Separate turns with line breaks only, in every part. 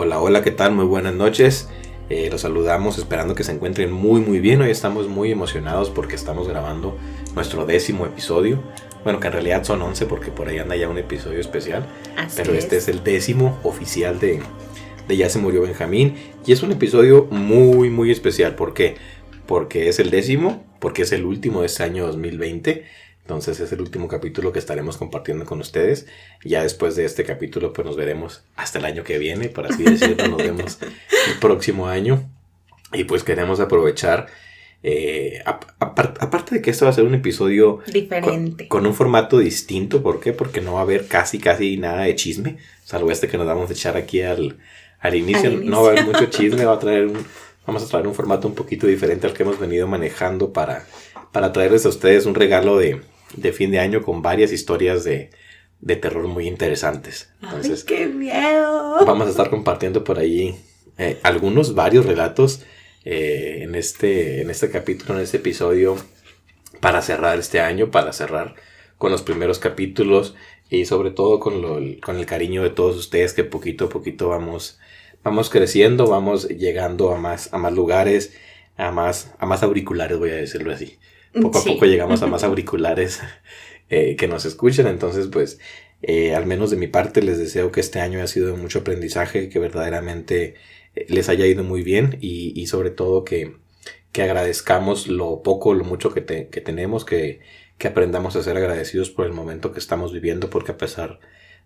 Hola, hola, ¿qué tal? Muy buenas noches. Los saludamos esperando que se encuentren muy bien. Hoy estamos muy emocionados porque estamos grabando nuestro 10º episodio. Bueno, que en realidad son 11 porque por ahí anda ya un episodio especial. Pero este es el 10º oficial de Ya se murió Benjamín. Y es un episodio muy especial. ¿Por qué? Porque es el 10º, porque es el último de este año 2020. Entonces es el último capítulo que estaremos compartiendo con ustedes. Ya después de este capítulo pues nos veremos hasta el año que viene, por así decirlo. Nos vemos el próximo año. Y pues queremos aprovechar, aparte de que esto va a ser un episodio
diferente,
con un formato distinto. ¿Por qué? Porque no va a haber casi nada de chisme, salvo que nos vamos a echar aquí al inicio. No va a haber mucho chisme. Vamos a traer un formato un poquito diferente al que hemos venido manejando para traerles a ustedes un regalo de fin de año con varias historias de terror muy interesantes. Entonces,
¡ay, qué miedo!
Vamos a estar compartiendo por ahí varios relatos en este capítulo, en este episodio, para cerrar este año, para cerrar con los primeros capítulos y sobre todo con el cariño de todos ustedes, que poquito a poquito vamos creciendo, vamos llegando a más lugares, a más auriculares, voy a decirlo así. Poco a poco llegamos a más auriculares que nos escuchen. Entonces pues al menos de mi parte les deseo que este año haya sido de mucho aprendizaje, que verdaderamente les haya ido muy bien y sobre todo que agradezcamos lo poco o lo mucho que tenemos, que aprendamos a ser agradecidos por el momento que estamos viviendo, porque a pesar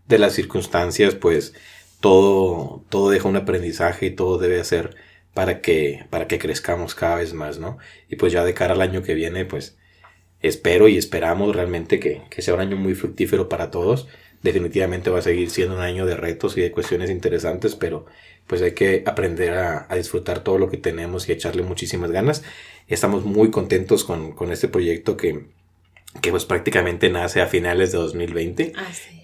de las circunstancias pues todo deja un aprendizaje y todo debe ser para que crezcamos cada vez más, ¿no? Y pues ya de cara al año que viene, pues espero y esperamos realmente que sea un año muy fructífero para todos. Definitivamente va a seguir siendo un año de retos y de cuestiones interesantes, pero pues hay que aprender a disfrutar todo lo que tenemos y echarle muchísimas ganas. Estamos muy contentos con este proyecto que pues prácticamente nace a finales de 2020.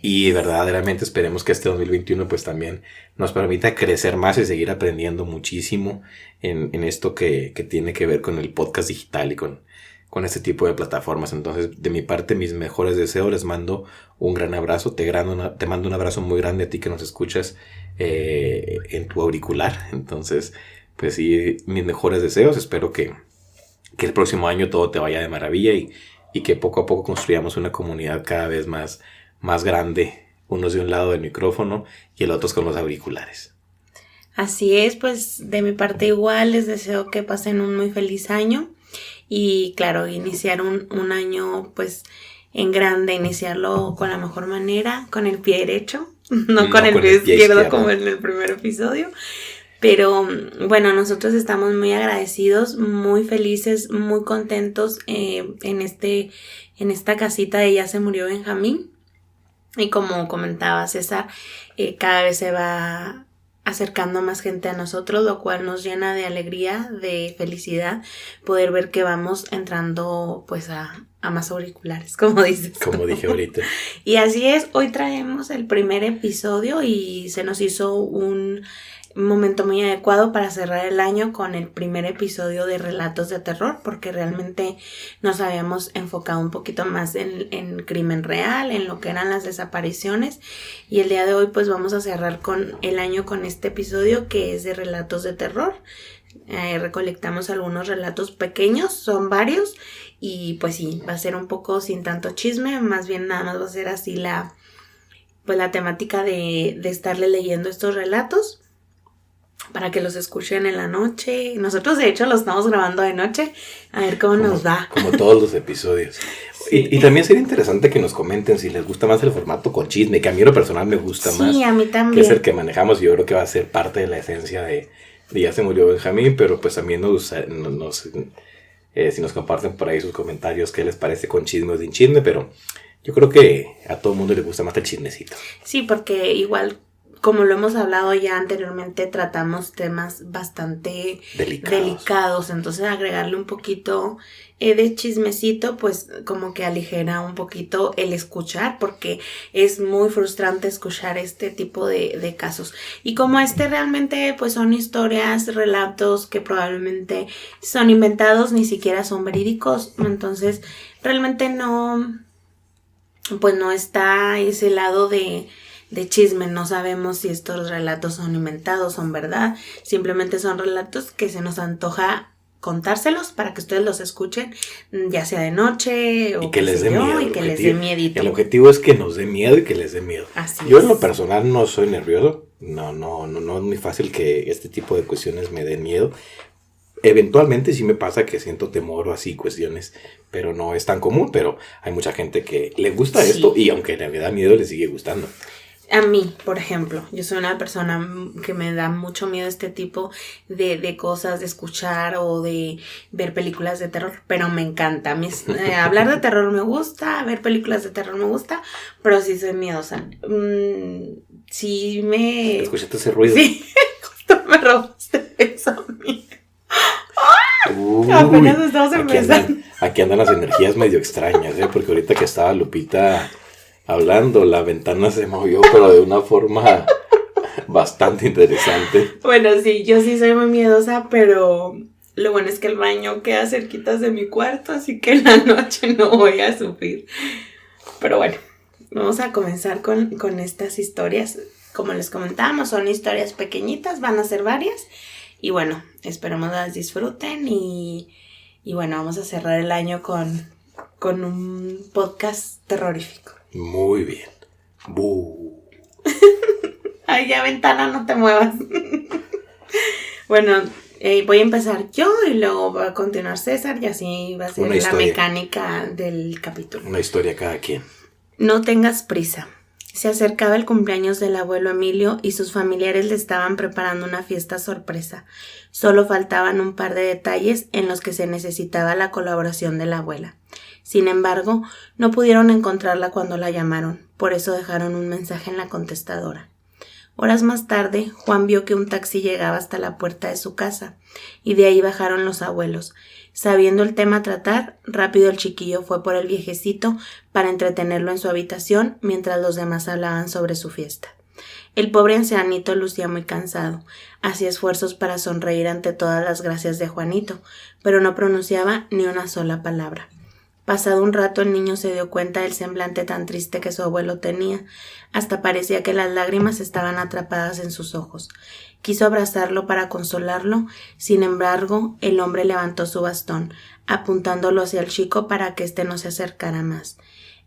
Y verdaderamente esperemos que este 2021 pues también nos permita crecer más y seguir aprendiendo muchísimo en esto que tiene que ver con el podcast digital y con este tipo de plataformas. Entonces, de mi parte, mis mejores deseos, les mando un gran abrazo, te mando un abrazo muy grande a ti que nos escuchas en tu auricular. Entonces, pues sí, mis mejores deseos, espero que el próximo año todo te vaya de maravilla y que poco a poco construyamos una comunidad cada vez más grande, unos de un lado del micrófono y el otro con los auriculares.
Así es, pues de mi parte igual les deseo que pasen un muy feliz año y claro, iniciar un año pues en grande, iniciarlo con la mejor manera, con el pie derecho, no con el pie izquierdo como en el primer episodio. Pero bueno, nosotros estamos muy agradecidos, muy felices, muy contentos en esta casita de Ya se murió Benjamín. Y como comentaba César, cada vez se va acercando más gente a nosotros, lo cual nos llena de alegría, de felicidad, poder ver que vamos entrando pues a más auriculares, como dices.
Como dije ahorita.
Y así es, hoy traemos el primer episodio y se nos hizo un momento muy adecuado para cerrar el año con el primer episodio de Relatos de Terror, porque realmente nos habíamos enfocado un poquito más en crimen real, en lo que eran las desapariciones, y el día de hoy pues vamos a cerrar con el año con este episodio que es de Relatos de Terror. Recolectamos algunos relatos pequeños, son varios, y pues sí, va a ser un poco sin tanto chisme, más bien nada más va a ser así la temática de estarle leyendo estos relatos para que los escuchen en la noche. Nosotros de hecho los estamos grabando de noche, a ver cómo nos va.
Como todos los episodios. Sí. Y también sería interesante que nos comenten si les gusta más el formato con chisme, que a mí en lo personal me gusta más.
Sí, a mí también.
Que es el que manejamos y yo creo que va a ser parte de la esencia de Ya se murió Benjamín, pero pues también si nos comparten por ahí sus comentarios qué les parece con chisme o sin chisme, pero yo creo que a todo el mundo le gusta más el chismecito.
Sí, porque igual, como lo hemos hablado ya anteriormente, tratamos temas bastante delicados, entonces agregarle un poquito de chismecito, pues como que aligera un poquito el escuchar, porque es muy frustrante escuchar este tipo de casos. Y como realmente pues son historias, relatos que probablemente son inventados, ni siquiera son verídicos, entonces realmente no está ese lado de chisme. No sabemos si estos relatos son inventados, son verdad. Simplemente son relatos que se nos antoja contárselos para que ustedes los escuchen, ya sea de noche o
y que les dé miedo.
Y que les dé miedito.
El objetivo es que nos dé miedo y que les dé miedo.
Así
Yo
es.
en lo personal no soy nervioso. No es muy fácil que este tipo de cuestiones me den miedo. Eventualmente sí me pasa que siento temor o así cuestiones, pero no es tan común. Pero hay mucha gente que le gusta esto y aunque le da miedo le sigue gustando.
A mí, por ejemplo, yo soy una persona que me da mucho miedo este tipo de cosas, de escuchar o de ver películas de terror, pero me encanta. Hablar de terror me gusta, ver películas de terror me gusta, pero sí soy miedosa. Sí me...
¿Escuchaste ese ruido?
Sí, justo me robaste eso a mí. Apenas estamos empezando.
Aquí andan las energías medio extrañas, porque ahorita que estaba Lupita hablando, la ventana se movió, pero de una forma bastante interesante.
Bueno, sí, yo sí soy muy miedosa, pero lo bueno es que el baño queda cerquitas de mi cuarto, así que en la noche no voy a sufrir. Pero bueno, vamos a comenzar con estas historias. Como les comentábamos, son historias pequeñitas, van a ser varias. Y bueno, esperemos las disfruten y bueno, vamos a cerrar el año con un podcast terrorífico.
Muy bien. ¡Bú!
Ay, ya, ventana, no te muevas. Bueno, voy a empezar yo y luego va a continuar César y así va a ser la mecánica del capítulo.
Una historia cada quien.
No tengas prisa. Se acercaba el cumpleaños del abuelo Emilio y sus familiares le estaban preparando una fiesta sorpresa. Solo faltaban un par de detalles en los que se necesitaba la colaboración de la abuela. Sin embargo, no pudieron encontrarla cuando la llamaron, por eso dejaron un mensaje en la contestadora. Horas más tarde, Juan vio que un taxi llegaba hasta la puerta de su casa, y de ahí bajaron los abuelos. Sabiendo el tema a tratar, rápido el chiquillo fue por el viejecito para entretenerlo en su habitación mientras los demás hablaban sobre su fiesta. El pobre ancianito lucía muy cansado, hacía esfuerzos para sonreír ante todas las gracias de Juanito, pero no pronunciaba ni una sola palabra. Pasado un rato el niño se dio cuenta del semblante tan triste que su abuelo tenía, hasta parecía que las lágrimas estaban atrapadas en sus ojos. Quiso abrazarlo para consolarlo, sin embargo, el hombre levantó su bastón, apuntándolo hacia el chico para que éste no se acercara más.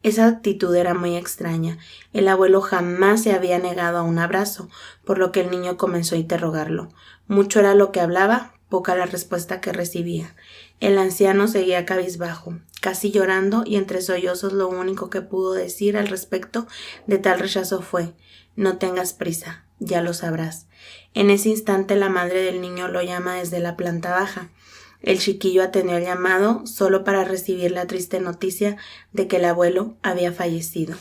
Esa actitud era muy extraña. El abuelo jamás se había negado a un abrazo, por lo que el niño comenzó a interrogarlo. Mucho era lo que hablaba, poca la respuesta que recibía. El anciano seguía cabizbajo, casi llorando, y entre sollozos lo único que pudo decir al respecto de tal rechazo fue: «No tengas prisa, ya lo sabrás». En ese instante la madre del niño lo llama desde la planta baja. El chiquillo atendió el llamado solo para recibir la triste noticia de que el abuelo había fallecido,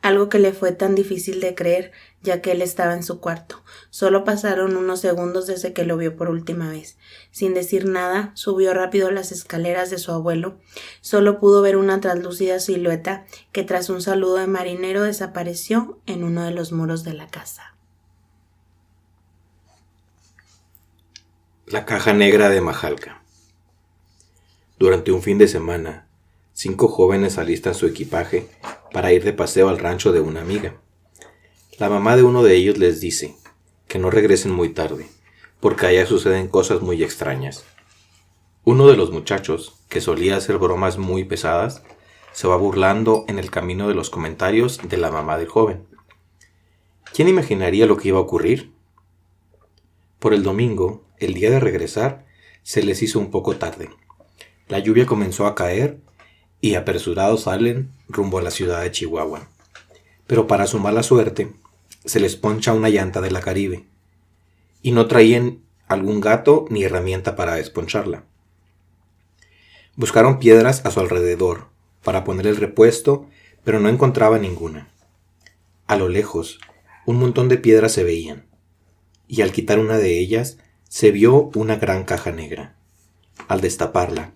algo que le fue tan difícil de creer ya que él estaba en su cuarto. Solo pasaron unos segundos desde que lo vio por última vez. Sin decir nada, subió rápido las escaleras de su abuelo. Solo pudo ver una translúcida silueta que tras un saludo de marinero desapareció en uno de los muros de la casa.
La caja negra de Majalca. Durante un fin de semana, 5 jóvenes alistan su equipaje para ir de paseo al rancho de una amiga. La mamá de uno de ellos les dice que no regresen muy tarde, porque allá suceden cosas muy extrañas. Uno de los muchachos, que solía hacer bromas muy pesadas, se va burlando en el camino de los comentarios de la mamá del joven. ¿Quién imaginaría lo que iba a ocurrir? Por el domingo, el día de regresar, se les hizo un poco tarde. La lluvia comenzó a caer y apresurados salen rumbo a la ciudad de Chihuahua. Pero para su mala suerte, se les poncha una llanta de la Caribe y no traían algún gato ni herramienta para desponcharla. Buscaron piedras a su alrededor para poner el repuesto, pero no encontraban ninguna. A lo lejos, un montón de piedras se veían, y al quitar una de ellas, se vio una gran caja negra. Al destaparla,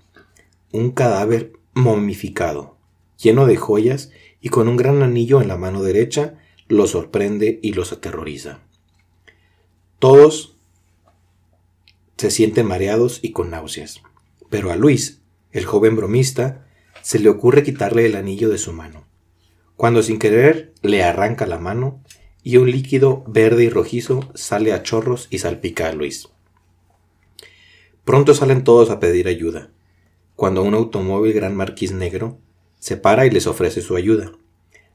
un cadáver momificado, lleno de joyas y con un gran anillo en la mano derecha, los sorprende y los aterroriza. Todos se sienten mareados y con náuseas, pero a Luis, el joven bromista, se le ocurre quitarle el anillo de su mano. Cuando sin querer le arranca la mano, y un líquido verde y rojizo sale a chorros y salpica a Luis. Pronto salen todos a pedir ayuda, cuando un automóvil Gran Marquis negro se para y les ofrece su ayuda,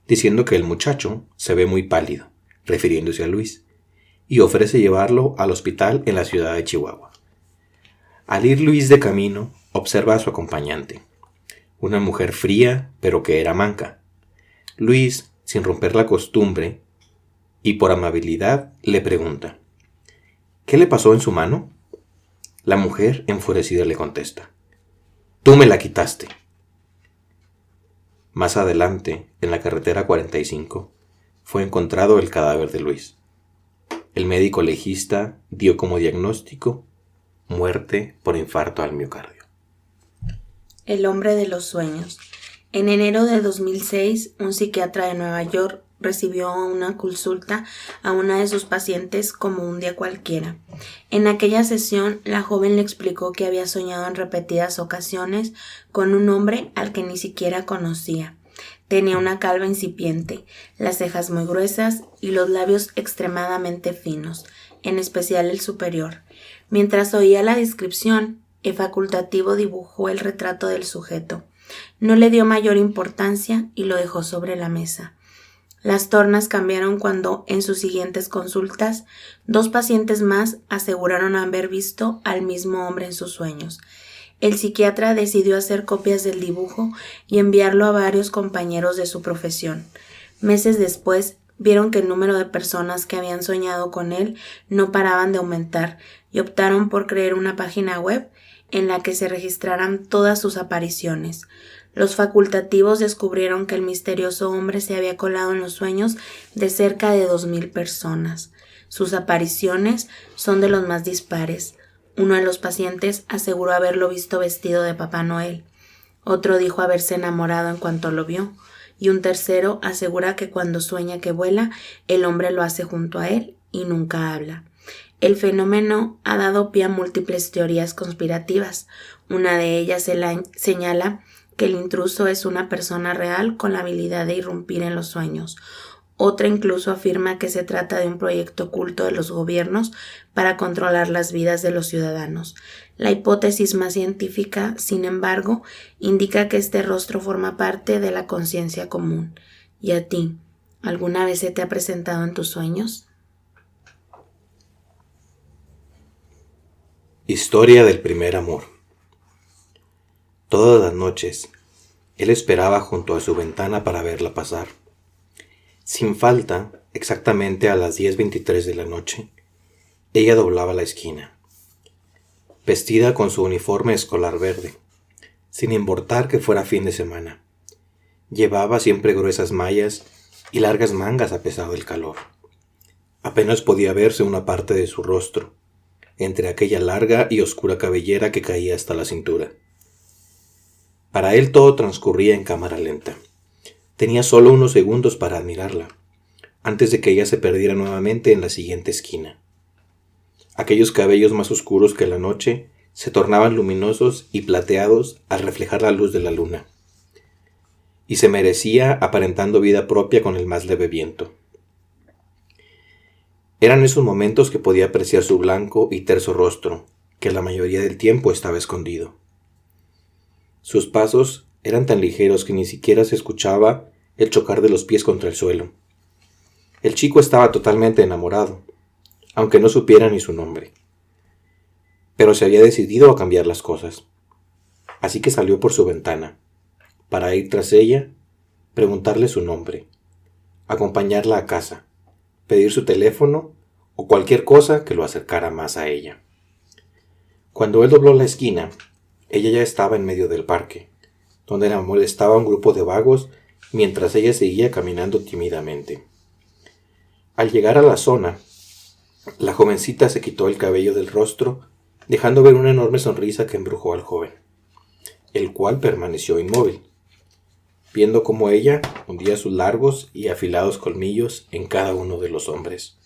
diciendo que el muchacho se ve muy pálido, refiriéndose a Luis, y ofrece llevarlo al hospital en la ciudad de Chihuahua. Al ir Luis de camino, observa a su acompañante, una mujer fría pero que era manca. Luis, sin romper la costumbre y por amabilidad, le pregunta: ¿qué le pasó en su mano? La mujer, enfurecida, le contesta: tú me la quitaste. Más adelante, en la carretera 45, fue encontrado el cadáver de Luis. El médico legista dio como diagnóstico muerte por infarto al miocardio.
El hombre de los sueños. En enero de 2006, un psiquiatra de Nueva York recibió una consulta a una de sus pacientes como un día cualquiera. En aquella sesión, la joven le explicó que había soñado en repetidas ocasiones con un hombre al que ni siquiera conocía. Tenía una calva incipiente, las cejas muy gruesas y los labios extremadamente finos, en especial el superior. Mientras oía la descripción, el facultativo dibujó el retrato del sujeto. No le dio mayor importancia y lo dejó sobre la mesa. Las tornas cambiaron cuando, en sus siguientes consultas, 2 pacientes más aseguraron haber visto al mismo hombre en sus sueños. El psiquiatra decidió hacer copias del dibujo y enviarlo a varios compañeros de su profesión. Meses después, vieron que el número de personas que habían soñado con él no paraban de aumentar y optaron por crear una página web en la que se registraran todas sus apariciones. Los facultativos descubrieron que el misterioso hombre se había colado en los sueños de cerca de 2,000 personas. Sus apariciones son de los más dispares. Uno de los pacientes aseguró haberlo visto vestido de Papá Noel. Otro dijo haberse enamorado en cuanto lo vio. Y un tercero asegura que cuando sueña que vuela, el hombre lo hace junto a él y nunca habla. El fenómeno ha dado pie a múltiples teorías conspirativas. Una de ellas señala que el intruso es una persona real con la habilidad de irrumpir en los sueños. Otra incluso afirma que se trata de un proyecto oculto de los gobiernos para controlar las vidas de los ciudadanos. La hipótesis más científica, sin embargo, indica que este rostro forma parte de la conciencia común. ¿Y a ti? ¿Alguna vez se te ha presentado en tus sueños?
Historia del primer amor. Todas las noches, él esperaba junto a su ventana para verla pasar. Sin falta, exactamente a las 10:23 de la noche, ella doblaba la esquina, vestida con su uniforme escolar verde, sin importar que fuera fin de semana. Llevaba siempre gruesas mallas y largas mangas a pesar del calor. Apenas podía verse una parte de su rostro, entre aquella larga y oscura cabellera que caía hasta la cintura. Para él todo transcurría en cámara lenta. Tenía solo unos segundos para admirarla, antes de que ella se perdiera nuevamente en la siguiente esquina. Aquellos cabellos más oscuros que la noche se tornaban luminosos y plateados al reflejar la luz de la luna, y se merecía aparentando vida propia con el más leve viento. Eran esos momentos que podía apreciar su blanco y terso rostro, que la mayoría del tiempo estaba escondido. Sus pasos eran tan ligeros que ni siquiera se escuchaba el chocar de los pies contra el suelo. El chico estaba totalmente enamorado, aunque no supiera ni su nombre. Pero se había decidido a cambiar las cosas. Así que salió por su ventana, para ir tras ella, preguntarle su nombre, acompañarla a casa, pedir su teléfono o cualquier cosa que lo acercara más a ella. Cuando él dobló la esquina, ella ya estaba en medio del parque, donde la molestaba un grupo de vagos mientras ella seguía caminando tímidamente. Al llegar a la zona, la jovencita se quitó el cabello del rostro, dejando ver una enorme sonrisa que embrujó al joven, el cual permaneció inmóvil, viendo cómo ella hundía sus largos y afilados colmillos en cada uno de los hombres.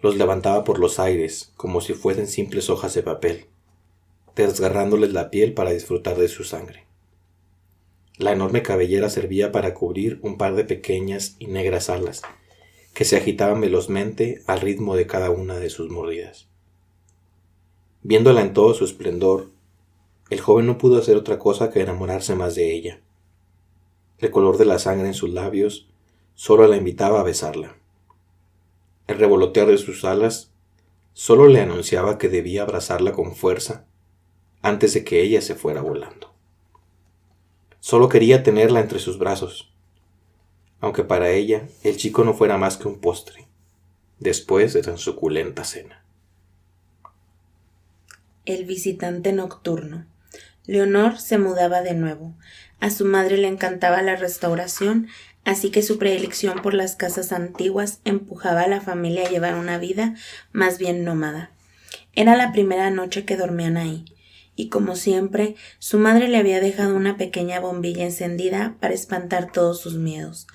Los levantaba por los aires como si fuesen simples hojas de papel, desgarrándoles la piel para disfrutar de su sangre. La enorme cabellera servía para cubrir un par de pequeñas y negras alas, que se agitaban velozmente al ritmo de cada una de sus mordidas. Viéndola en todo su esplendor, el joven no pudo hacer otra cosa que enamorarse más de ella. El color de la sangre en sus labios solo la invitaba a besarla. El revolotear de sus alas solo le anunciaba que debía abrazarla con fuerza antes de que ella se fuera volando. Solo quería tenerla entre sus brazos, aunque para ella el chico no fuera más que un postre, después de tan suculenta cena.
El visitante nocturno. Leonor se mudaba de nuevo. A su madre le encantaba la restauración, así que su predilección por las casas antiguas empujaba a la familia a llevar una vida más bien nómada. Era la primera noche que dormían ahí, y como siempre, su madre le había dejado una pequeña bombilla encendida para espantar todos sus miedos.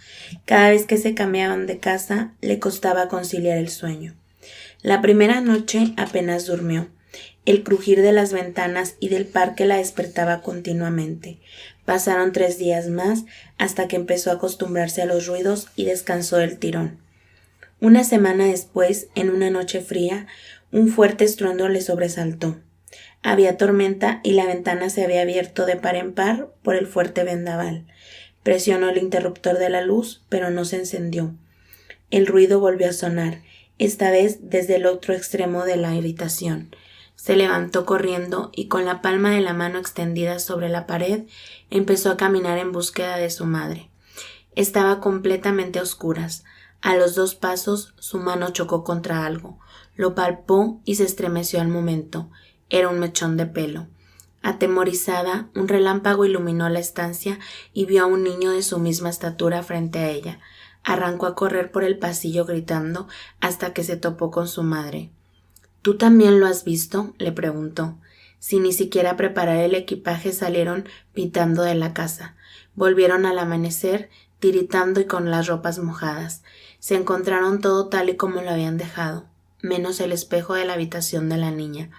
Cada vez que se cambiaban de casa, le costaba conciliar el sueño. La primera noche apenas durmió. El crujir de las ventanas y del parque la despertaba continuamente. Pasaron 3 días más hasta que empezó a acostumbrarse a los ruidos y descansó del tirón. Una semana después, en una noche fría, un fuerte estruendo le sobresaltó. Había tormenta y la ventana se había abierto de par en par por el fuerte vendaval. Presionó el interruptor de la luz, pero no se encendió. El ruido volvió a sonar, esta vez desde el otro extremo de la habitación. Se levantó corriendo y con la palma de la mano extendida sobre la pared empezó a caminar en búsqueda de su madre. Estaba completamente a oscuras. A los 2 pasos su mano chocó contra algo. Lo palpó y se estremeció al momento. Era un mechón de pelo. Atemorizada, un relámpago iluminó la estancia y vio a un niño de su misma estatura frente a ella. Arrancó a correr por el pasillo gritando hasta que se topó con su madre. ¿Tú también lo has visto?, le preguntó. Sin ni siquiera preparar el equipaje salieron pitando de la casa. Volvieron al amanecer, tiritando y con las ropas mojadas. Se encontraron todo tal y como lo habían dejado, menos el espejo de la habitación de la niña.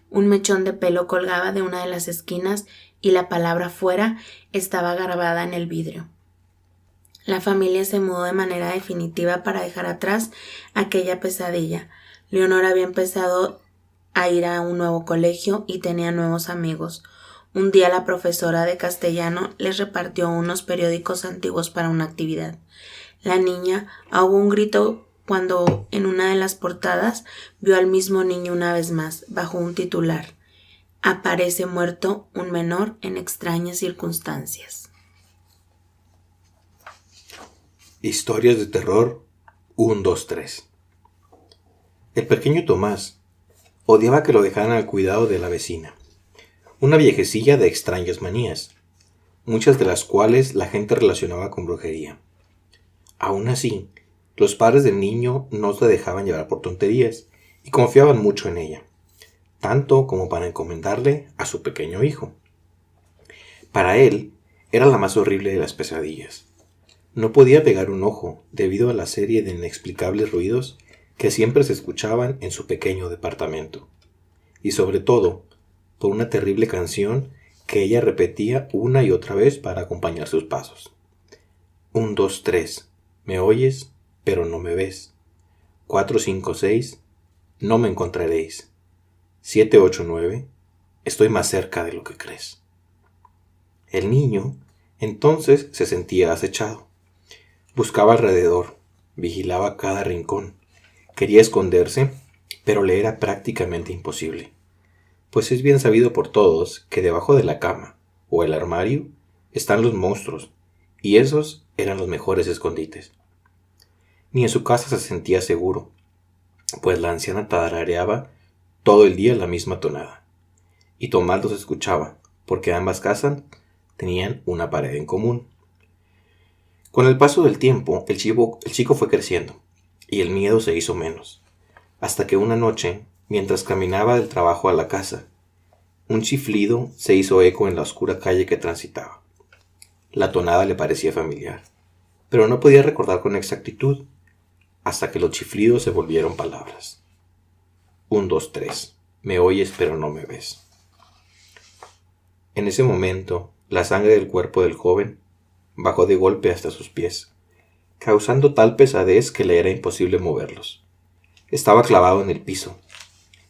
Un mechón de pelo colgaba de una de las esquinas y la palabra fuera estaba grabada en el vidrio. La familia se mudó de manera definitiva para dejar atrás aquella pesadilla. Leonor había empezado a ir a un nuevo colegio y tenía nuevos amigos. Un día la profesora de castellano les repartió unos periódicos antiguos para una actividad. La niña ahogó un grito cuando en una de las portadas vio al mismo niño una vez más, bajo un titular: Aparece muerto un menor en extrañas circunstancias.
Historias de terror 1, 2, 3. El pequeño Tomás odiaba que lo dejaran al cuidado de la vecina, una viejecilla de extrañas manías, muchas de las cuales la gente relacionaba con brujería. Aún así, los padres del niño no se dejaban llevar por tonterías y confiaban mucho en ella, tanto como para encomendarle a su pequeño hijo. Para él, era la más horrible de las pesadillas. No podía pegar un ojo debido a la serie de inexplicables ruidos que siempre se escuchaban en su pequeño departamento, y sobre todo por una terrible canción que ella repetía una y otra vez para acompañar sus pasos. 1, 2, 3, me oyes, pero no me ves. 4, 5, 6, no me encontraréis. 7, 8, 9, estoy más cerca de lo que crees. El niño entonces se sentía acechado. Buscaba alrededor, vigilaba cada rincón. Quería esconderse, pero le era prácticamente imposible, pues es bien sabido por todos que debajo de la cama o el armario están los monstruos, y esos eran los mejores escondites. Ni en su casa se sentía seguro, pues la anciana tarareaba todo el día la misma tonada, y Tomás los escuchaba, porque ambas casas tenían una pared en común. Con el paso del tiempo, el chico fue creciendo, y el miedo se hizo menos, hasta que una noche, mientras caminaba del trabajo a la casa, un chiflido se hizo eco en la oscura calle que transitaba. La tonada le parecía familiar, pero no podía recordar con exactitud, hasta que los chiflidos se volvieron palabras. 1, 2, 3, me oyes pero no me ves. En ese momento, la sangre del cuerpo del joven bajó de golpe hasta sus pies. causando tal pesadez que le era imposible moverlos. Estaba clavado en el piso,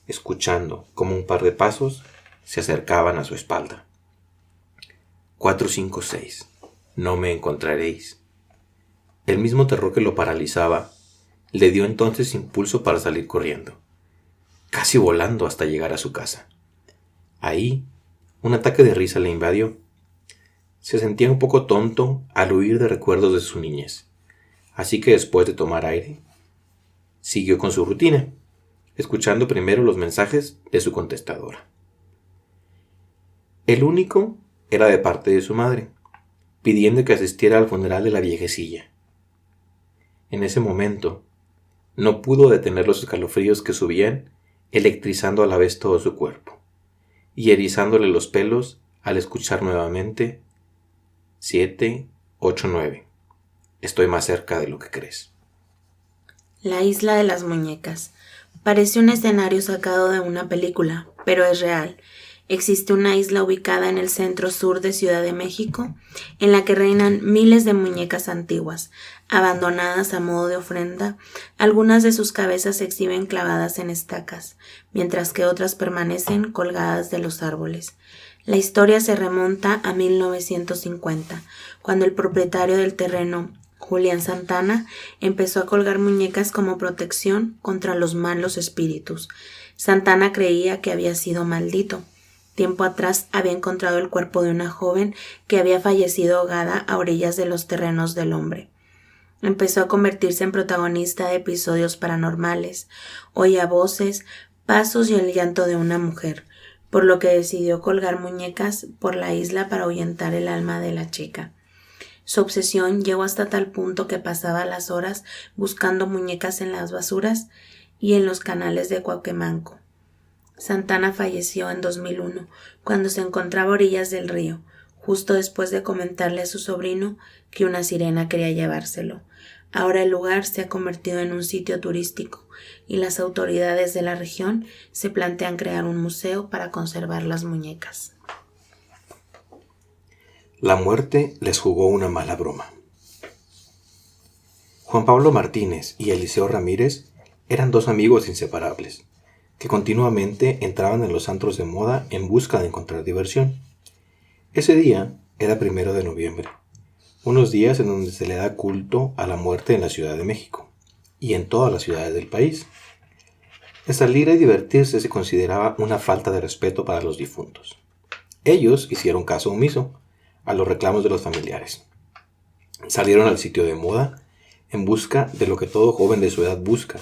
escuchando cómo un par de pasos se acercaban a su espalda. 4, 5, 6. No me encontraréis. El mismo terror que lo paralizaba le dio entonces impulso para salir corriendo, casi volando hasta llegar a su casa. Ahí, un ataque de risa le invadió. Se sentía un poco tonto al huir de recuerdos de su niñez, así que después de tomar aire, siguió con su rutina, escuchando primero los mensajes de su contestadora. El único era de parte de su madre, pidiendo que asistiera al funeral de la viejecilla. En ese momento, no pudo detener los escalofríos que subían, electrizando a la vez todo su cuerpo, y erizándole los pelos al escuchar nuevamente 7, 8, 9. Estoy más cerca de lo que crees.
La isla de las muñecas. Parece un escenario sacado de una película, pero es real. Existe una isla ubicada en el centro sur de Ciudad de México, en la que reinan miles de muñecas antiguas, abandonadas a modo de ofrenda. Algunas de sus cabezas se exhiben clavadas en estacas, mientras que otras permanecen colgadas de los árboles. La historia se remonta a 1950, cuando el propietario del terreno, Julián Santana, empezó a colgar muñecas como protección contra los malos espíritus. Santana creía que había sido maldito. Tiempo atrás había encontrado el cuerpo de una joven que había fallecido ahogada a orillas de los terrenos del hombre. Empezó a convertirse en protagonista de episodios paranormales. Oía voces, pasos y el llanto de una mujer, por lo que decidió colgar muñecas por la isla para ahuyentar el alma de la chica. Su obsesión llegó hasta tal punto que pasaba las horas buscando muñecas en las basuras y en los canales de Cuauhtémoc. Santana falleció en 2001, cuando se encontraba a orillas del río, justo después de comentarle a su sobrino que una sirena quería llevárselo. Ahora el lugar se ha convertido en un sitio turístico y las autoridades de la región se plantean crear un museo para conservar las muñecas.
La muerte les jugó una mala broma. Juan Pablo Martínez y Eliseo Ramírez eran dos amigos inseparables, que continuamente entraban en los antros de moda en busca de encontrar diversión. Ese día era 1 de noviembre, unos días en donde se le da culto a la muerte en la Ciudad de México y en todas las ciudades del país. El salir y divertirse se consideraba una falta de respeto para los difuntos. Ellos hicieron caso omiso a los reclamos de los familiares. Salieron al sitio de moda en busca de lo que todo joven de su edad busca,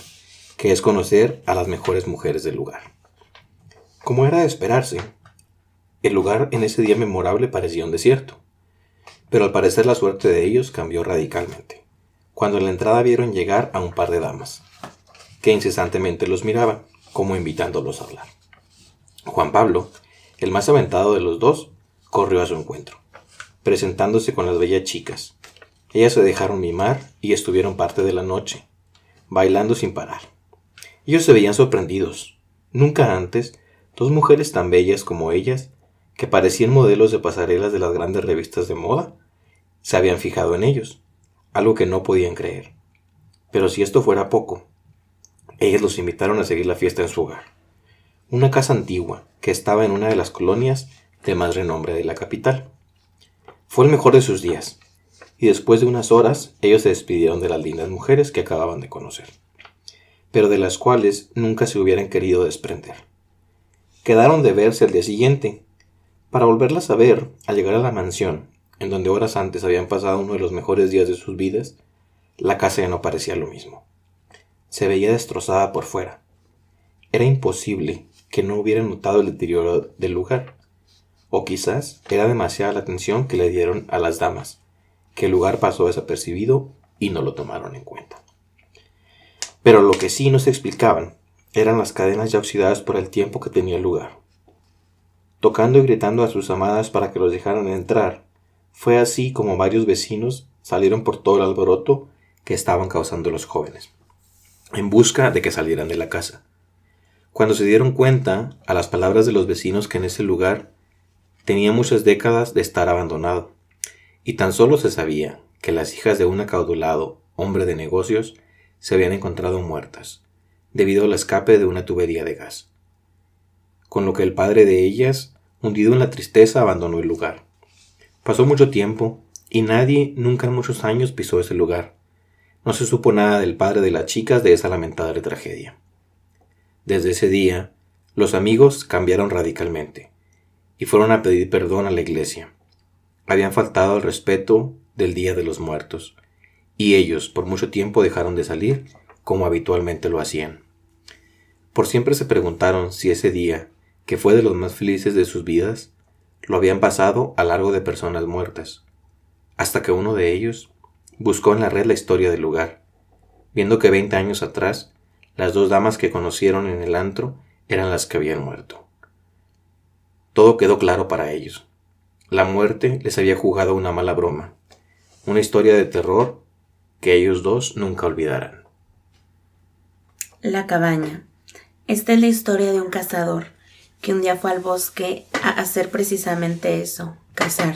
que es conocer a las mejores mujeres del lugar. Como era de esperarse, el lugar en ese día memorable parecía un desierto, pero al parecer la suerte de ellos cambió radicalmente, cuando en la entrada vieron llegar a un par de damas, que incesantemente los miraban, como invitándolos a hablar. Juan Pablo, el más aventado de los dos, corrió a su encuentro, presentándose con las bellas chicas. Ellas se dejaron mimar y estuvieron parte de la noche, bailando sin parar. Ellos se veían sorprendidos. Nunca antes, dos mujeres tan bellas como ellas, que parecían modelos de pasarelas de las grandes revistas de moda, se habían fijado en ellos, algo que no podían creer. Pero si esto fuera poco, ellas los invitaron a seguir la fiesta en su hogar, una casa antigua que estaba en una de las colonias de más renombre de la capital. Fue el mejor de sus días, y después de unas horas ellos se despidieron de las lindas mujeres que acababan de conocer, pero de las cuales nunca se hubieran querido desprender. Quedaron de verse al día siguiente, para volverlas a ver al llegar a la mansión, en donde horas antes habían pasado uno de los mejores días de sus vidas. La casa ya no parecía lo mismo. Se veía destrozada por fuera. Era imposible que no hubieran notado el deterioro del lugar, o quizás era demasiada la atención que le dieron a las damas, que el lugar pasó desapercibido y no lo tomaron en cuenta. Pero lo que sí no se explicaban eran las cadenas ya oxidadas por el tiempo que tenía el lugar. Tocando y gritando a sus amadas para que los dejaran entrar, fue así como varios vecinos salieron por todo el alboroto que estaban causando los jóvenes, en busca de que salieran de la casa. Cuando se dieron cuenta, a las palabras de los vecinos, que en ese lugar tenía muchas décadas de estar abandonado, y tan solo se sabía que las hijas de un acaudalado hombre de negocios, se habían encontrado muertas, debido al escape de una tubería de gas. Con lo que el padre de ellas, hundido en la tristeza, abandonó el lugar. Pasó mucho tiempo, y nadie nunca en muchos años pisó ese lugar. No se supo nada del padre de las chicas de esa lamentable tragedia. Desde ese día, los amigos cambiaron radicalmente, y fueron a pedir perdón a la iglesia. Habían faltado al respeto del Día de los Muertos, y ellos por mucho tiempo dejaron de salir como habitualmente lo hacían. Por siempre se preguntaron si ese día, que fue de los más felices de sus vidas, lo habían pasado a largo de personas muertas, hasta que uno de ellos buscó en la red la historia del lugar, viendo que 20 años atrás, las 2 damas que conocieron en el antro eran las que habían muerto. Todo quedó claro para ellos. La muerte les había jugado una mala broma, una historia de terror que ellos 2 nunca olvidarán.
La cabaña. Esta es la historia de un cazador que un día fue al bosque a hacer precisamente eso, cazar.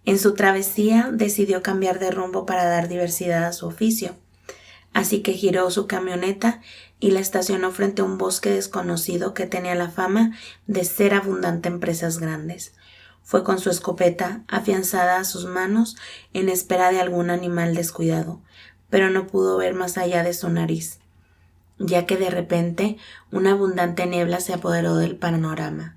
En su travesía decidió cambiar de rumbo para dar diversidad a su oficio, así que giró su camioneta y la estacionó frente a un bosque desconocido que tenía la fama de ser abundante en presas grandes. Fue con su escopeta afianzada a sus manos en espera de algún animal descuidado, pero no pudo ver más allá de su nariz, ya que de repente una abundante niebla se apoderó del panorama.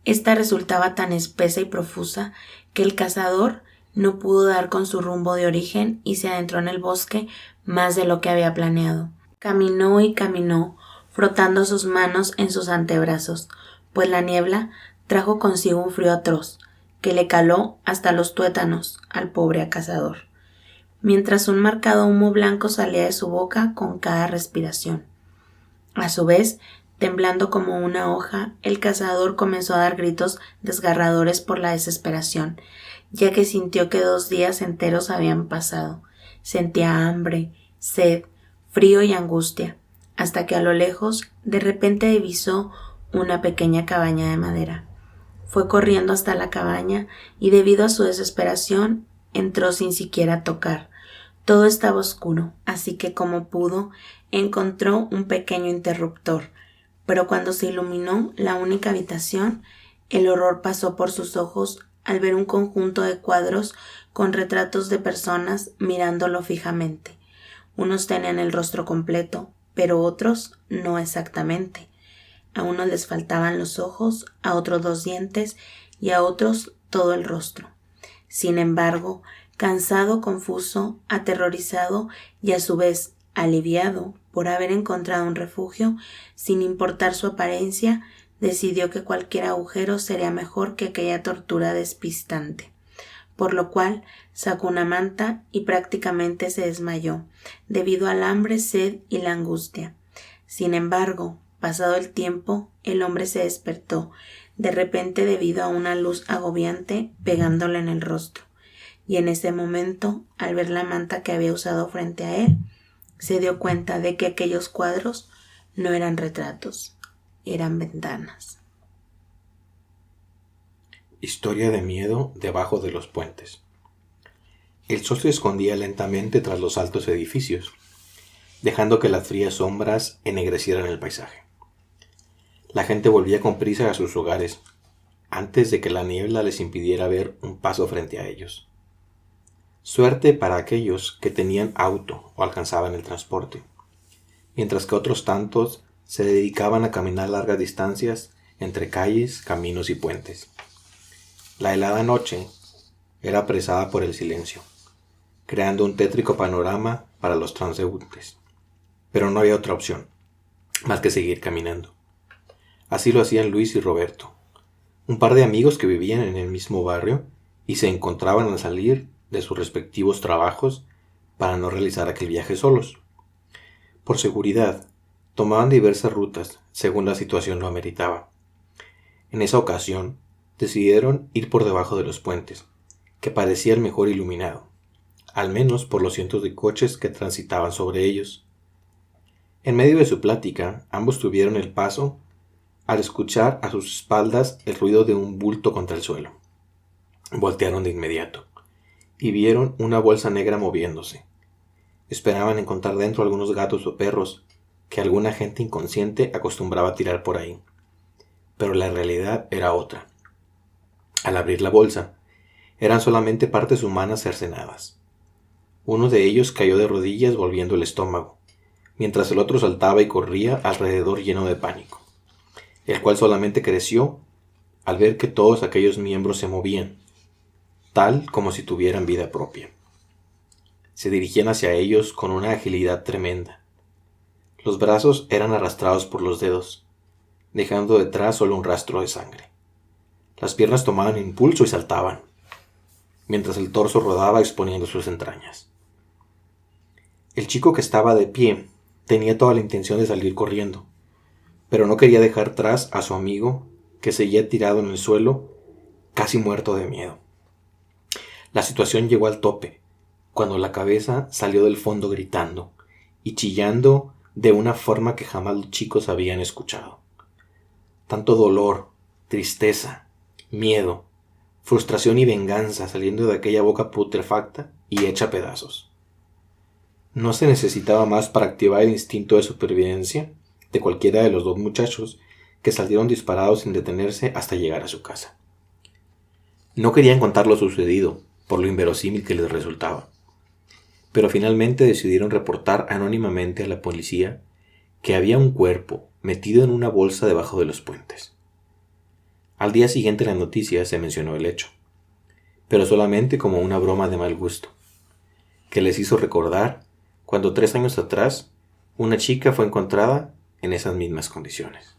Esta resultaba tan espesa y profusa que el cazador no pudo dar con su rumbo de origen y se adentró en el bosque más de lo que había planeado. Caminó y caminó, frotando sus manos en sus antebrazos, pues la niebla trajo consigo un frío atroz, que le caló hasta los tuétanos al pobre cazador, mientras un marcado humo blanco salía de su boca con cada respiración. A su vez, temblando como una hoja, el cazador comenzó a dar gritos desgarradores por la desesperación, ya que sintió que 2 días enteros habían pasado. Sentía hambre, sed, frío y angustia, hasta que a lo lejos de repente divisó una pequeña cabaña de madera. Fue corriendo hasta la cabaña y debido a su desesperación entró sin siquiera tocar. Todo estaba oscuro, así que como pudo encontró un pequeño interruptor, pero cuando se iluminó la única habitación, el horror pasó por sus ojos al ver un conjunto de cuadros con retratos de personas mirándolo fijamente. Unos tenían el rostro completo, pero otros no exactamente. A unos les faltaban los ojos, a otros 2 dientes y a otros todo el rostro. Sin embargo, cansado, confuso, aterrorizado y a su vez aliviado por haber encontrado un refugio, sin importar su apariencia, decidió que cualquier agujero sería mejor que aquella tortura despistante, por lo cual sacó una manta y prácticamente se desmayó, debido al hambre, sed y la angustia. Sin embargo, pasado el tiempo, el hombre se despertó, de repente debido a una luz agobiante pegándole en el rostro, y en ese momento, al ver la manta que había usado frente a él, se dio cuenta de que aquellos cuadros no eran retratos, eran ventanas.
Historia de miedo debajo de los puentes. El sol se escondía lentamente tras los altos edificios, dejando que las frías sombras ennegrecieran el paisaje. La gente volvía con prisa a sus hogares, antes de que la niebla les impidiera ver un paso frente a ellos. Suerte para aquellos que tenían auto o alcanzaban el transporte, mientras que otros tantos se dedicaban a caminar largas distancias entre calles, caminos y puentes. La helada noche era apresada por el silencio, creando un tétrico panorama para los transeúntes. Pero no había otra opción, más que seguir caminando. Así lo hacían Luis y Roberto, un par de amigos que vivían en el mismo barrio y se encontraban al salir de sus respectivos trabajos para no realizar aquel viaje solos. Por seguridad, tomaban diversas rutas según la situación lo ameritaba. En esa ocasión, decidieron ir por debajo de los puentes, que parecía el mejor iluminado, al menos por los cientos de coches que transitaban sobre ellos. En medio de su plática, ambos tuvieron el paso al escuchar a sus espaldas el ruido de un bulto contra el suelo. Voltearon de inmediato y vieron una bolsa negra moviéndose. esperaban encontrar dentro algunos gatos o perros que alguna gente inconsciente acostumbraba a tirar por ahí. Pero la realidad era otra. Al abrir la bolsa, eran solamente partes humanas cercenadas. Uno de ellos cayó de rodillas volviendo el estómago, mientras el otro saltaba y corría alrededor lleno de pánico, el cual solamente creció al ver que todos aquellos miembros se movían, tal como si tuvieran vida propia. Se dirigían hacia ellos con una agilidad tremenda. Los brazos eran arrastrados por los dedos, dejando detrás solo un rastro de sangre. Las piernas tomaban impulso y saltaban, mientras el torso rodaba exponiendo sus entrañas. El chico que estaba de pie tenía toda la intención de salir corriendo, pero no quería dejar atrás a su amigo, que seguía tirado en el suelo, casi muerto de miedo. La situación llegó al tope, cuando la cabeza salió del fondo gritando y chillando de una forma que jamás los chicos habían escuchado. Tanto dolor, tristeza, miedo, frustración y venganza saliendo de aquella boca putrefacta y hecha a pedazos. No se necesitaba más para activar el instinto de supervivencia de cualquiera de los dos muchachos que salieron disparados sin detenerse hasta llegar a su casa. No querían contar lo sucedido, por lo inverosímil que les resultaba, pero finalmente decidieron reportar anónimamente a la policía que había un cuerpo metido en una bolsa debajo de los puentes. Al día siguiente en las noticias se mencionó el hecho, pero solamente como una broma de mal gusto, que les hizo recordar cuando 3 años atrás una chica fue encontrada en esas mismas condiciones.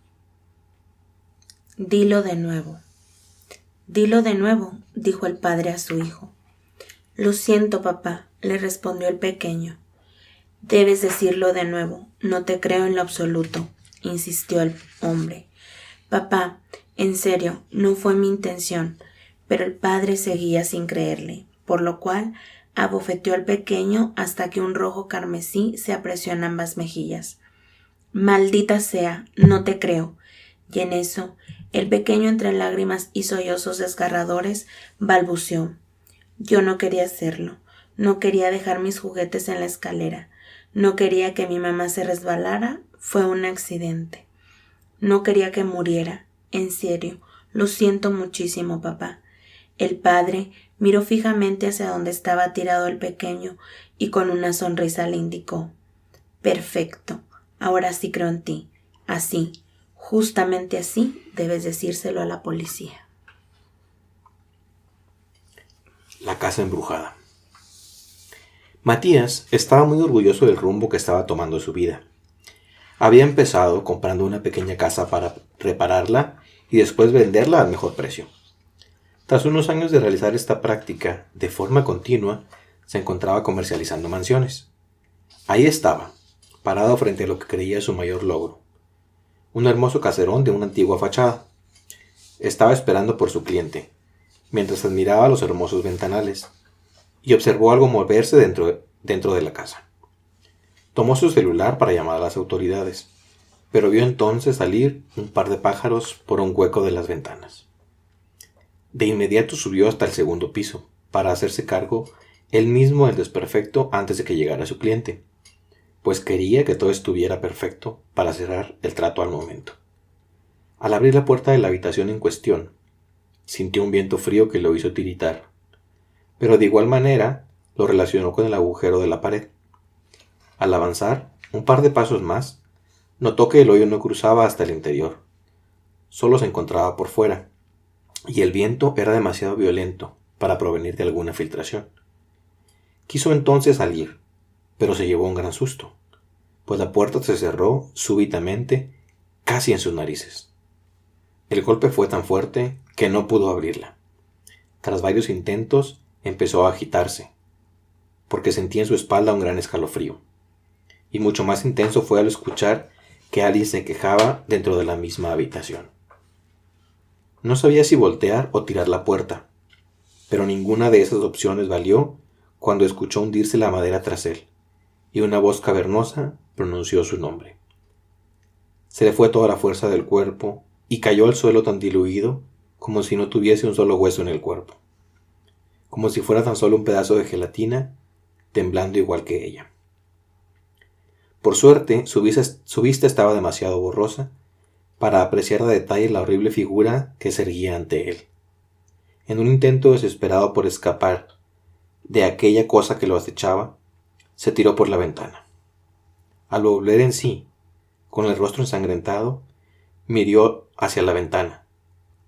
Dilo de nuevo, dijo el padre a su hijo. Lo siento, papá, le respondió el pequeño. Debes decirlo de nuevo, no te creo en lo absoluto, insistió el hombre. Papá, en serio, no fue mi intención, pero el padre seguía sin creerle, por lo cual abofeteó al pequeño hasta que un rojo carmesí se apreció en ambas mejillas. Maldita sea, no te creo. Y en eso, el pequeño entre lágrimas y sollozos desgarradores balbuceó. Yo no quería hacerlo, no quería dejar mis juguetes en la escalera, no quería que mi mamá se resbalara, fue un accidente. No quería que muriera, en serio, lo siento muchísimo, papá. El padre miró fijamente hacia donde estaba tirado el pequeño y con una sonrisa le indicó. Perfecto, ahora sí creo en ti. Así, justamente así, debes decírselo a la policía.
La casa embrujada. Matías estaba muy orgulloso del rumbo que estaba tomando su vida. Había empezado comprando una pequeña casa para repararla y después venderla al mejor precio. Tras unos años de realizar esta práctica de forma continua, se encontraba comercializando mansiones. Ahí estaba, parado frente a lo que creía su mayor logro, un hermoso caserón de una antigua fachada. Estaba esperando por su cliente, mientras admiraba los hermosos ventanales, y observó algo moverse dentro de la casa. Tomó su celular para llamar a las autoridades, pero vio entonces salir un par de pájaros por un hueco de las ventanas. De inmediato subió hasta el segundo piso, para hacerse cargo él mismo del desperfecto antes de que llegara su cliente, pues quería que todo estuviera perfecto para cerrar el trato al momento. Al abrir la puerta de la habitación en cuestión, sintió un viento frío que lo hizo tiritar, pero de igual manera lo relacionó con el agujero de la pared. Al avanzar un par de pasos más, notó que el hoyo no cruzaba hasta el interior, solo se encontraba por fuera, y el viento era demasiado violento para provenir de alguna filtración. Quiso entonces salir, pero se llevó un gran susto, pues la puerta se cerró súbitamente casi en sus narices. El golpe fue tan fuerte que no pudo abrirla. Tras varios intentos, empezó a agitarse, porque sentía en su espalda un gran escalofrío, y mucho más intenso fue al escuchar que alguien se quejaba dentro de la misma habitación. No sabía si voltear o tirar la puerta, pero ninguna de esas opciones valió cuando escuchó hundirse la madera tras él, y una voz cavernosa pronunció su nombre. Se le fue toda la fuerza del cuerpo y cayó al suelo tan diluido como si no tuviese un solo hueso en el cuerpo, como si fuera tan solo un pedazo de gelatina, temblando igual que ella. Por suerte, su vista estaba demasiado borrosa para apreciar a detalle la horrible figura que se erguía ante él. En un intento desesperado por escapar de aquella cosa que lo acechaba, se tiró por la ventana. Al volver en sí, con el rostro ensangrentado, miró hacia la ventana,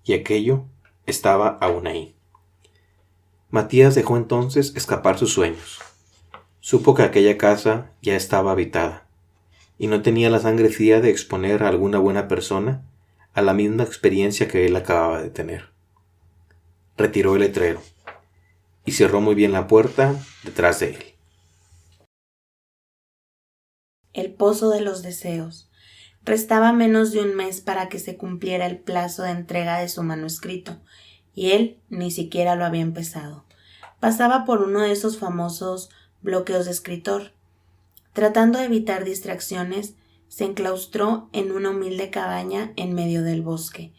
y aquello estaba aún ahí. Matías dejó entonces escapar sus sueños. Supo que aquella casa ya estaba habitada, y no tenía la sangre fría de exponer a alguna buena persona a la misma experiencia que él acababa de tener. Retiró el letrero, y cerró muy bien la puerta detrás de él.
El pozo de los deseos. Restaba menos de un mes para que se cumpliera el plazo de entrega de su manuscrito, y él ni siquiera lo había empezado. Pasaba por uno de esos famosos bloqueos de escritor. Tratando de evitar distracciones, se enclaustró en una humilde cabaña en medio del bosque,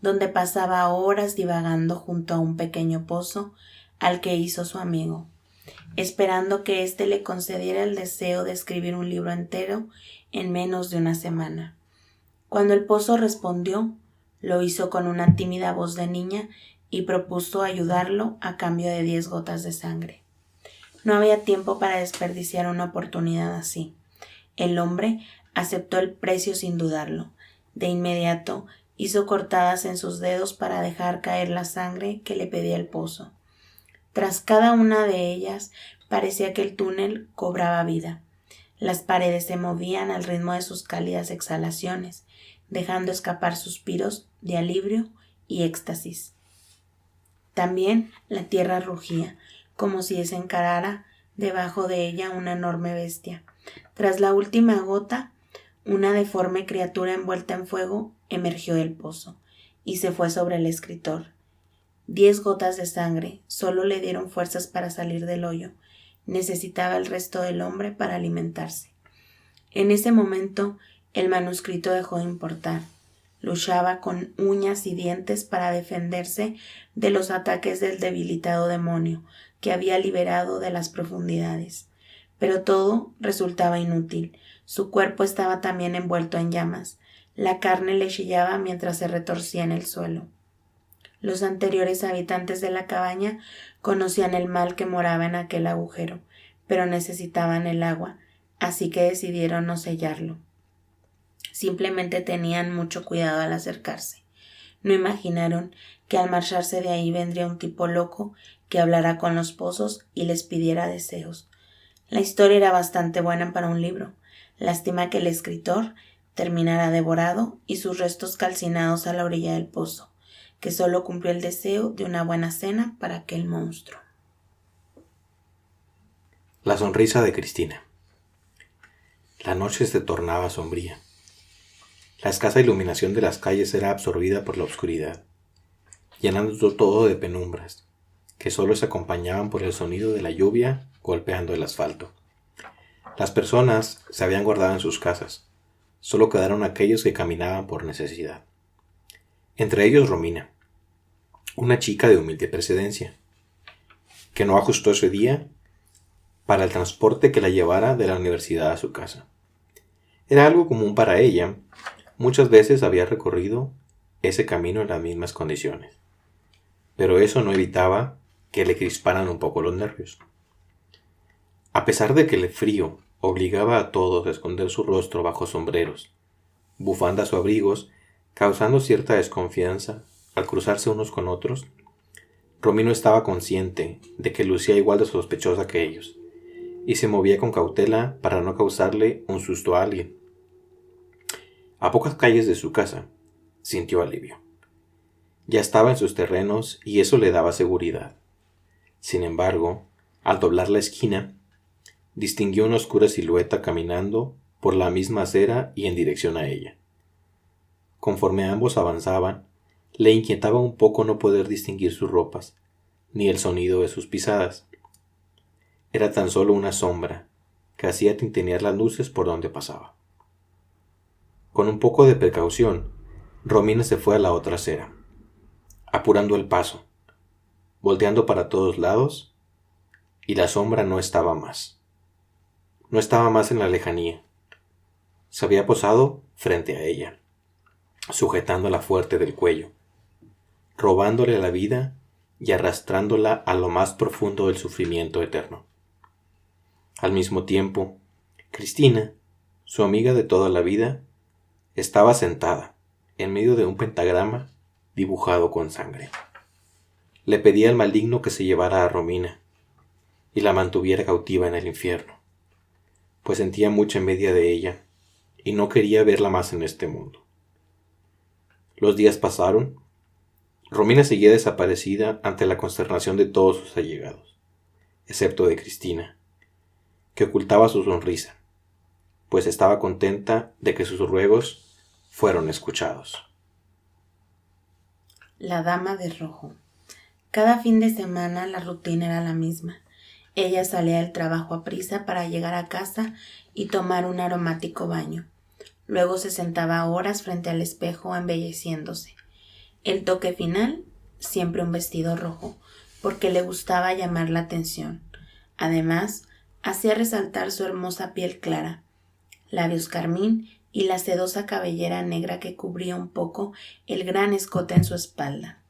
donde pasaba horas divagando junto a un pequeño pozo al que hizo su amigo, esperando que éste le concediera el deseo de escribir un libro entero en menos de una semana. Cuando el pozo respondió, lo hizo con una tímida voz de niña y propuso ayudarlo a cambio de 10 gotas de sangre. No había tiempo para desperdiciar una oportunidad así. El hombre aceptó el precio sin dudarlo. De inmediato hizo cortadas en sus dedos para dejar caer la sangre que le pedía el pozo. Tras cada una de ellas parecía que el túnel cobraba vida. Las paredes se movían al ritmo de sus cálidas exhalaciones, dejando escapar suspiros de alivio y éxtasis. También la tierra rugía, como si desencarara debajo de ella una enorme bestia. Tras la última gota, una deforme criatura envuelta en fuego emergió del pozo y se fue sobre el escritor. 10 gotas de sangre solo le dieron fuerzas para salir del hoyo. Necesitaba el resto del hombre para alimentarse. En ese momento, el manuscrito dejó de importar. Luchaba con uñas y dientes para defenderse de los ataques del debilitado demonio que había liberado de las profundidades. Pero todo resultaba inútil. Su cuerpo estaba también envuelto en llamas. La carne le chillaba mientras se retorcía en el suelo. Los anteriores habitantes de la cabaña conocían el mal que moraba en aquel agujero, pero necesitaban el agua, así que decidieron no sellarlo. Simplemente tenían mucho cuidado al acercarse. No imaginaron que al marcharse de ahí vendría un tipo loco que hablara con los pozos y les pidiera deseos. La historia era bastante buena para un libro. Lástima que el escritor terminara devorado y sus restos calcinados a la orilla del pozo, que solo cumplió el deseo de una buena cena para aquel monstruo.
La sonrisa de Cristina. La noche se tornaba sombría. La escasa iluminación de las calles era absorbida por la oscuridad, llenando todo de penumbras, que solo se acompañaban por el sonido de la lluvia golpeando el asfalto. Las personas se habían guardado en sus casas, solo quedaron aquellos que caminaban por necesidad. Entre ellos Romina, una chica de humilde precedencia, que no ajustó ese día para el transporte que la llevara de la universidad a su casa. Era algo común para ella. Muchas veces había recorrido ese camino en las mismas condiciones, pero eso no evitaba que le crisparan un poco los nervios. A pesar de que el frío obligaba a todos a esconder su rostro bajo sombreros, bufandas o abrigos, causando cierta desconfianza al cruzarse unos con otros, Romina estaba consciente de que lucía igual de sospechosa que ellos, y se movía con cautela para no causarle un susto a alguien. A pocas calles de su casa, sintió alivio. Ya estaba en sus terrenos y eso le daba seguridad. Sin embargo, al doblar la esquina, distinguió una oscura silueta caminando por la misma acera y en dirección a ella. Conforme ambos avanzaban, le inquietaba un poco no poder distinguir sus ropas, ni el sonido de sus pisadas. Era tan solo una sombra que hacía tintinear las luces por donde pasaba. Con un poco de precaución, Romina se fue a la otra acera, apurando el paso, volteando para todos lados, y la sombra no estaba más. No estaba más en la lejanía, se había posado frente a ella, sujetándola fuerte del cuello, robándole la vida y arrastrándola a lo más profundo del sufrimiento eterno. Al mismo tiempo, Cristina, su amiga de toda la vida, estaba sentada en medio de un pentagrama dibujado con sangre. Le pedía al maligno que se llevara a Romina y la mantuviera cautiva en el infierno, pues sentía mucha envidia de ella y no quería verla más en este mundo. Los días pasaron. Romina seguía desaparecida ante la consternación de todos sus allegados, excepto de Cristina, que ocultaba su sonrisa, pues estaba contenta de que sus ruegos fueron escuchados.
La dama de rojo. Cada fin de semana la rutina era la misma. Ella salía del trabajo a prisa para llegar a casa y tomar un aromático baño. Luego se sentaba horas frente al espejo embelleciéndose. El toque final, siempre un vestido rojo, porque le gustaba llamar la atención. Además, hacía resaltar su hermosa piel clara, labios carmín y la sedosa cabellera negra que cubría un poco el gran escote en su espalda.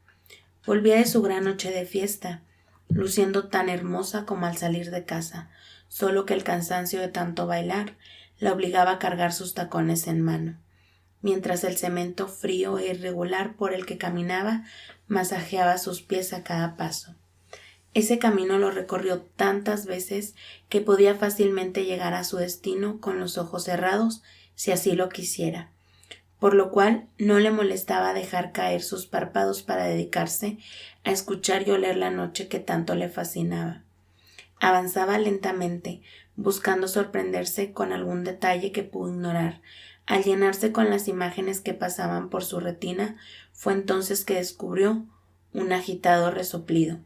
Volvía de su gran noche de fiesta, luciendo tan hermosa como al salir de casa, solo que el cansancio de tanto bailar la obligaba a cargar sus tacones en mano, mientras el cemento frío e irregular por el que caminaba masajeaba sus pies a cada paso. Ese camino lo recorrió tantas veces que podía fácilmente llegar a su destino con los ojos cerrados si así lo quisiera, por lo cual no le molestaba dejar caer sus párpados para dedicarse a escuchar y oler la noche que tanto le fascinaba. Avanzaba lentamente, buscando sorprenderse con algún detalle que pudo ignorar. Al llenarse con las imágenes que pasaban por su retina, fue entonces que descubrió un agitado resoplido,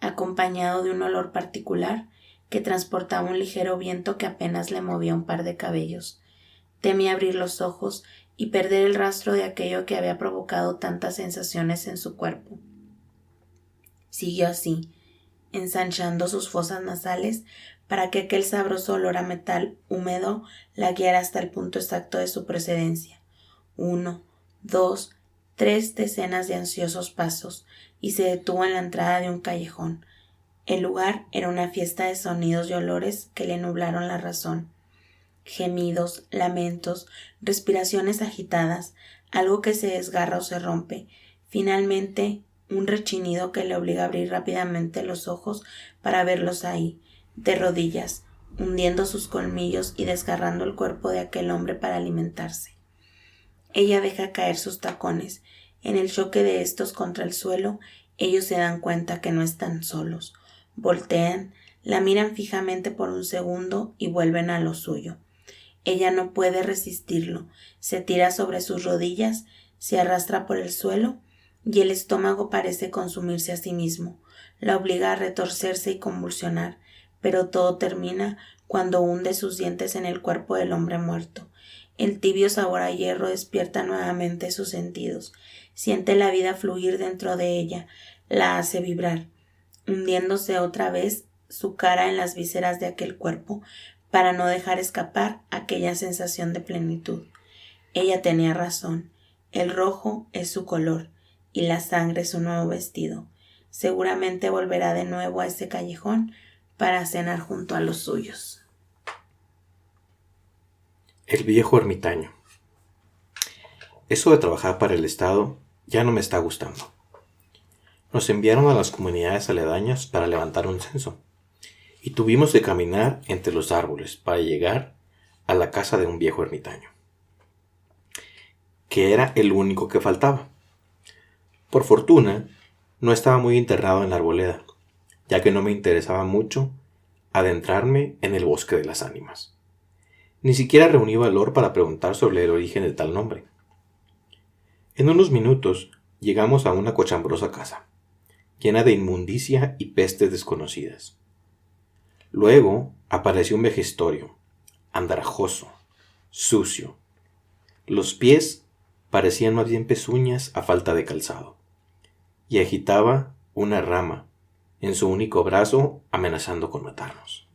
acompañado de un olor particular que transportaba un ligero viento que apenas le movía un par de cabellos. Temía abrir los ojos y perder el rastro de aquello que había provocado tantas sensaciones en su cuerpo. Siguió así, ensanchando sus fosas nasales para que aquel sabroso olor a metal húmedo la guiara hasta el punto exacto de su procedencia. 1, 2, 3 decenas de ansiosos pasos, y se detuvo en la entrada de un callejón. El lugar era una fiesta de sonidos y olores que le nublaron la razón. Gemidos, lamentos, respiraciones agitadas, algo que se desgarra o se rompe. Finalmente, un rechinido que le obliga a abrir rápidamente los ojos para verlos ahí, de rodillas, hundiendo sus colmillos y desgarrando el cuerpo de aquel hombre para alimentarse. Ella deja caer sus tacones. En el choque de estos contra el suelo, ellos se dan cuenta que no están solos. Voltean, la miran fijamente por un segundo y vuelven a lo suyo. Ella no puede resistirlo, se tira sobre sus rodillas, se arrastra por el suelo y el estómago parece consumirse a sí mismo. La obliga a retorcerse y convulsionar, pero todo termina cuando hunde sus dientes en el cuerpo del hombre muerto. El tibio sabor a hierro despierta nuevamente sus sentidos. Siente la vida fluir dentro de ella, la hace vibrar, hundiéndose otra vez su cara en las vísceras de aquel cuerpo, para no dejar escapar aquella sensación de plenitud. Ella tenía razón. El rojo es su color y la sangre es su nuevo vestido. Seguramente volverá de nuevo a ese callejón para cenar junto a los suyos.
El viejo ermitaño. Eso de trabajar para el Estado ya no me está gustando. Nos enviaron a las comunidades aledañas para levantar un censo, y tuvimos que caminar entre los árboles para llegar a la casa de un viejo ermitaño, que era el único que faltaba. Por fortuna, no estaba muy internado en la arboleda, ya que no me interesaba mucho adentrarme en el bosque de las ánimas. Ni siquiera reuní valor para preguntar sobre el origen de tal nombre. En unos minutos llegamos a una cochambrosa casa, llena de inmundicia y pestes desconocidas. Luego apareció un vejestorio, andrajoso, sucio. Los pies parecían más bien pezuñas a falta de calzado, y agitaba una rama en su único brazo amenazando con matarnos.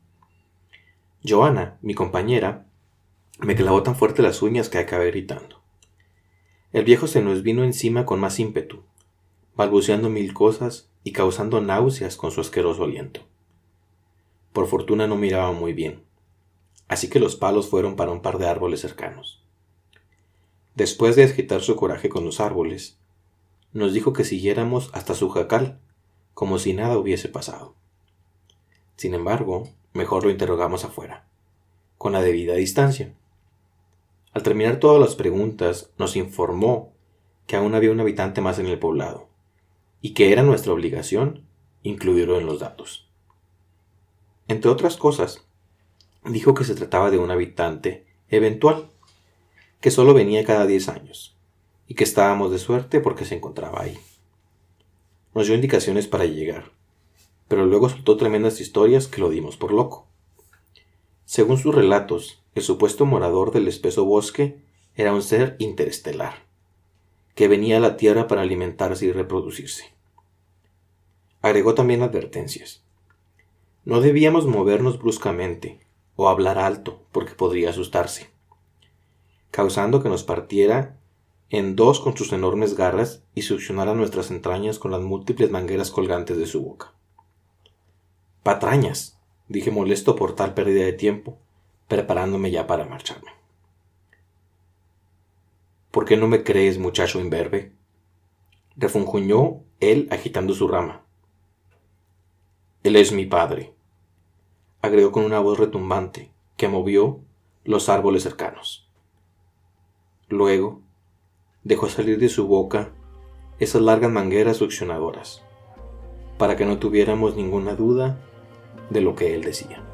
Joana, mi compañera, Me clavó tan fuerte las uñas que acabé gritando. El viejo se nos vino encima con más ímpetu, balbuceando mil cosas y causando náuseas con su asqueroso aliento. Por fortuna no miraba muy bien, así que los palos fueron para un par de árboles cercanos. Después de agitar su coraje con los árboles, nos dijo que siguiéramos hasta su jacal, como si nada hubiese pasado. Sin embargo, mejor lo interrogamos afuera, con la debida distancia. Al terminar todas las preguntas, nos informó que aún había un habitante más en el poblado, y que era nuestra obligación incluirlo en los datos. Entre otras cosas, dijo que se trataba de un habitante eventual, que solo venía cada 10 años, y que estábamos de suerte porque se encontraba ahí. Nos dio indicaciones para llegar, pero luego soltó tremendas historias que lo dimos por loco. Según sus relatos, el supuesto morador del espeso bosque era un ser interestelar, que venía a la Tierra para alimentarse y reproducirse. Agregó también advertencias. No debíamos movernos bruscamente o hablar alto porque podría asustarse, causando que nos partiera en dos con sus enormes garras y succionara nuestras entrañas con las múltiples mangueras colgantes de su boca. «Patrañas», dije molesto por tal pérdida de tiempo, preparándome ya para marcharme. «¿Por qué no me crees, muchacho imberbe?», refunfuñó él agitando su rama. «Él es mi padre», agregó con una voz retumbante que movió los árboles cercanos. Luego dejó salir de su boca esas largas mangueras succionadoras, para que no tuviéramos ninguna duda de lo que él decía.